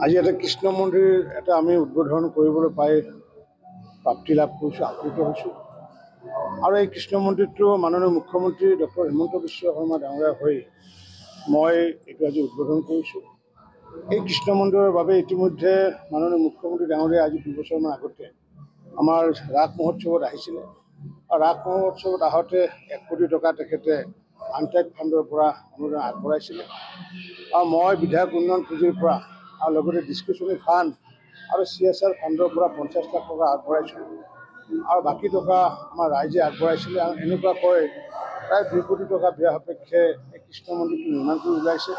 আজি এটা কৃষ্ণ মন্দিৰ এটা আমি উদ্বোধন কৰিবলৈ পাই প্ৰাপ্তি লাভ কৰিছোঁ, আপ্লুত হৈছোঁ। আৰু এই কৃষ্ণ মন্দিৰটো মাননীয় মুখ্যমন্ত্ৰী ডক্টৰ হিমন্ত বিশ্ব শৰ্মা ডাঙৰীয়া হৈ মই এইটো আজি উদ্বোধন কৰিছোঁ। এই কৃষ্ণ মন্দিৰৰ বাবে ইতিমধ্যে মাননীয় মুখ্যমন্ত্ৰী ডাঙৰীয়া আজি 2 বছৰমান আগতে আমাৰ ৰাস মহোৎসৱত আহিছিলে। আৰু ৰাস মহোৎসৱত আহোঁতে 1 কোটি টকা তেখেতে আনটাইড ফাণ্ডৰ পৰা অনুদান আগবঢ়াইছিলে। আৰু মই বিধায়ক উন্নয়ন পুঁজিৰ পৰা আৰু লগতে ডিছক্ৰিপশ্যনেৰী ফাণ্ড আৰু CSR ফাণ্ডৰ পৰা 50 লাখ টকা আগবঢ়াইছোঁ। আৰু বাকী টকা আমাৰ ৰাইজে আগবঢ়াইছিলে। আৰু এনেকুৱাকৈ প্ৰায় 2 কোটি টকা ব্যয় সাপেক্ষে এই কৃষ্ণ মন্দিৰটো নিৰ্মাণ কৰি ওলাইছে।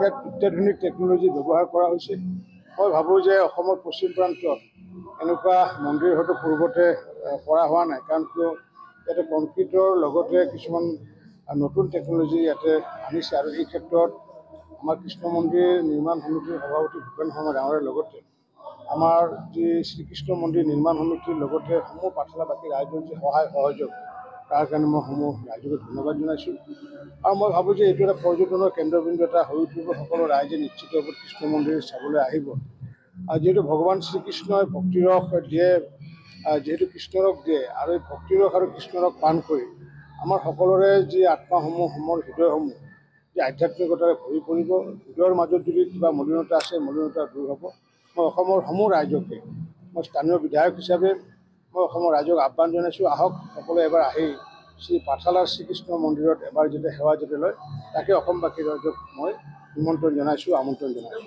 ইয়াত অত্যাধুনিক টেকন'লজি ব্যৱহাৰ কৰা হৈছে। মই ভাবোঁ যে অসমৰ পশ্চিম প্ৰান্তত এনেকুৱা মন্দিৰ হয়তো পূৰ্বতে কৰা হোৱা নাই, কাৰণ কিয় ইয়াতে কংক্ৰিটৰ লগতে কিছুমান নতুন টেকন'লজি ইয়াতে আনিছে। আৰু এই ক্ষেত্ৰত আমাৰ কৃষ্ণ মন্দিৰ নিৰ্মাণ সমিতিৰ সভাপতি ভূপেন শৰ্মা ডাঙৰীয়াৰ লগতে আমাৰ যি শ্ৰীকৃষ্ণ মন্দিৰ নিৰ্মাণ সমিতিৰ লগতে সমূহ পাঠশালাবাসী ৰাইজৰ যি সহায় সহযোগ, তাৰ কাৰণে মই সমূহ ৰাইজকে ধন্যবাদ জনাইছোঁ। আৰু মই ভাবোঁ যে এইটো এটা পৰ্যটনৰ কেন্দ্ৰবিন্দু এটা হৈ উঠিব। সকলো ৰাইজে নিশ্চিতভাৱে কৃষ্ণ মন্দিৰ চাবলৈ আহিব। আৰু যিহেতু ভগৱান শ্ৰীকৃষ্ণই ভক্তিৰস দিয়ে, যিহেতু কৃষ্ণৰস দিয়ে, আৰু এই ভক্তিৰস আৰু কৃষ্ণৰস পান কৰি আমাৰ সকলোৰে যি আত্মাসমূহ, হৃদয়সমূহ যি আধ্যাত্মিকতাৰে ভৰি পৰিব। হৃদয়ৰ মাজত যদি কিবা মলিনতা আছে, মলিনতা দূৰ হ'ব। মই অসমৰ সমূহ ৰাইজকে, মই স্থানীয় বিধায়ক হিচাপে মই অসমৰ ৰাইজক আহ্বান জনাইছোঁ, আহক সকলোৱে এবাৰ আহি শ্ৰী পাঠশালাৰ শ্ৰীকৃষ্ণ মন্দিৰত এবাৰ যাতে সেৱা যাতে লয়, তাকে অসমবাসী ৰাইজক মই নিমন্ত্ৰণ জনাইছোঁ, আমন্ত্ৰণ জনাইছোঁ।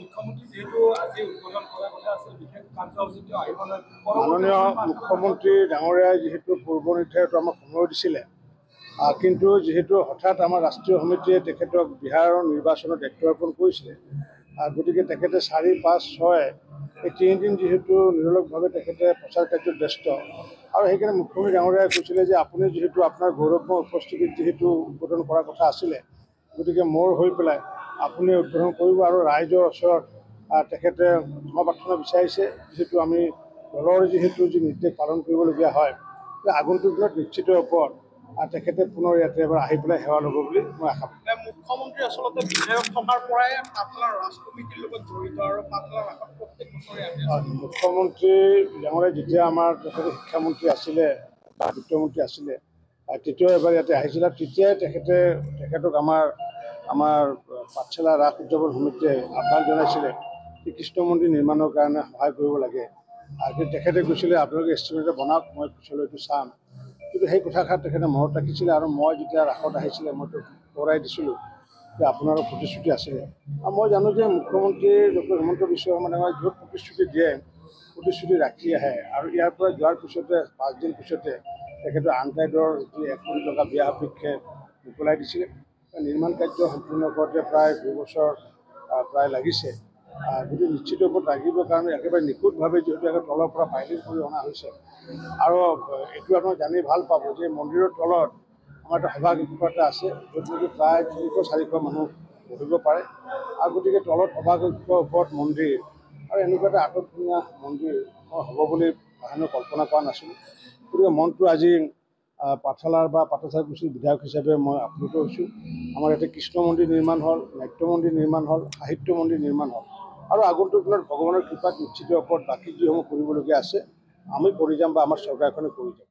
মাননীয় মুখ্যমন্ত্ৰী ডাঙৰীয়াই যিহেতু পূৰ্ব নিৰ্ধাৰিত আমাক সময় দিছিলে, কিন্তু যিহেতু হঠাৎ আমাৰ ৰাষ্ট্ৰীয় সমিতিয়ে তেখেতক বিহাৰৰ নিৰ্বাচনত দায়িত্ব অৰ্পণ কৰিছিলে, গতিকে তেখেতে 4, 5, 6 এই 3 দিন যিহেতু নিৰলসভাৱে তেখেতে প্ৰচাৰ কাৰ্যত ব্যস্ত। আৰু সেইকাৰণে মুখ্যমন্ত্ৰী ডাঙৰীয়াই কৈছিলে যে আপুনি যিহেতু আপোনাৰ গৌৰৱময় উপস্থিতিত যিহেতু উদ্বোধন কৰাৰ কথা আছিলে, গতিকে মোৰ হৈ পেলাই আপুনি উদ্বোধন কৰিব। আৰু ৰাইজৰ ওচৰত তেখেতে ক্ষমা প্ৰাৰ্থনা বিচাৰিছে, যিহেতু আমি দলৰ যিহেতু যি নিৰ্দেশ পালন কৰিবলগীয়া হয়, আগন্তুক দিনত নিশ্চিত ওপৰত তেখেতে পুনৰ ইয়াতে এবাৰ আহি পেলাই সেৱা ল'ব বুলি মই আশা কৰোঁ। মুখ্যমন্ত্ৰী আচলতে বিধায়ক থকাৰ পৰাই পাঠশালা ৰাজ কমিটিৰ লগত জড়িত আৰু পাঠশালা ৰাসত প্ৰত্যেক বছৰে আহে। মুখ্যমন্ত্ৰী ডাঙৰীয়া যেতিয়া আমাৰ তেখেতে শিক্ষামন্ত্ৰী আছিলে বা বিত্তমন্ত্ৰী আছিলে, তেতিয়াও এবাৰ ইয়াতে আহিছিলে। তেতিয়াই তেখেতক আমাৰ পাঠশালা ৰাস উদযাপন সমিতিয়ে আহ্বান জনাইছিলে যে কৃষ্ণ মন্দিৰ নিৰ্মাণৰ কাৰণে সহায় কৰিব লাগে। কিন্তু তেখেতে কৈছিলে আপোনালোকে এষ্টিমেট বনাওক, মই পিছলৈ এইটো চাম। কিন্তু সেই কথাষাৰ তেখেতে মনত ৰাখিছিলে। আৰু মই যেতিয়া ৰাসত আহিছিলে মইতো সোঁৱৰাই দিছিলোঁ যে আপোনাৰো প্ৰতিশ্ৰুতি আছিলে। আৰু মই জানো যে মুখ্যমন্ত্ৰী ডক্টৰ হিমন্ত বিশ্ব শৰ্মা ডাঙৰীয়াই য'ত প্ৰতিশ্ৰুতি দিয়ে, প্ৰতিশ্ৰুতি ৰাখি আহে। আৰু ইয়াৰ পৰা যোৱাৰ পিছতে 5 দিন পিছতে তেখেতৰ আনটাইডৰ যি 1 কোটি টকা ব্যয় সাপেক্ষে মোকলাই দিছিলে। নিৰ্মাণ কাৰ্য সম্পূৰ্ণ কৰোঁতে প্ৰায় 2 বছৰ প্ৰায় লাগিছে। গতিকে নিশ্চিত ওপৰত লাগিবৰ কাৰণে একেবাৰে নিখুঁতভাৱে যিহেতু তলৰ পৰা ফাইলিং কৰি অনা হৈছে। আৰু এইটো আপোনালোকে জানি ভাল পাব যে মন্দিৰৰ তলত আমাৰ এটা সভাকক্ষ এটা আছে, য'ত নেকি প্ৰায় 300-400 মানুহ বহিব পাৰে। আৰু গতিকে তলত সভাকক্ষ, ওপৰত মন্দিৰ, আৰু এনেকুৱা এটা আটকধুনীয়া মন্দিৰ মই হ'ব বুলি কল্পনা কৰা নাছিলোঁ। গতিকে মনটো আজি পাঠশালাৰ বা পাঠশালাকুছিৰ বিধায়ক হিচাপে মই আপ্লুত হৈছোঁ। আমাৰ ইয়াতে কৃষ্ণ মন্দিৰ নিৰ্মাণ হ'ল, নাট্য মন্দিৰ নিৰ্মাণ হ'ল, সাহিত্য মন্দিৰ নিৰ্মাণ হ'ল। আৰু আগন্তুক দিনত ভগৱানৰ কৃপাত নিশ্চিত ওপৰত বাকী যিসমূহ কৰিবলগীয়া আছে আমি কৰি যাম বা আমাৰ চৰকাৰখনে কৰি যাব।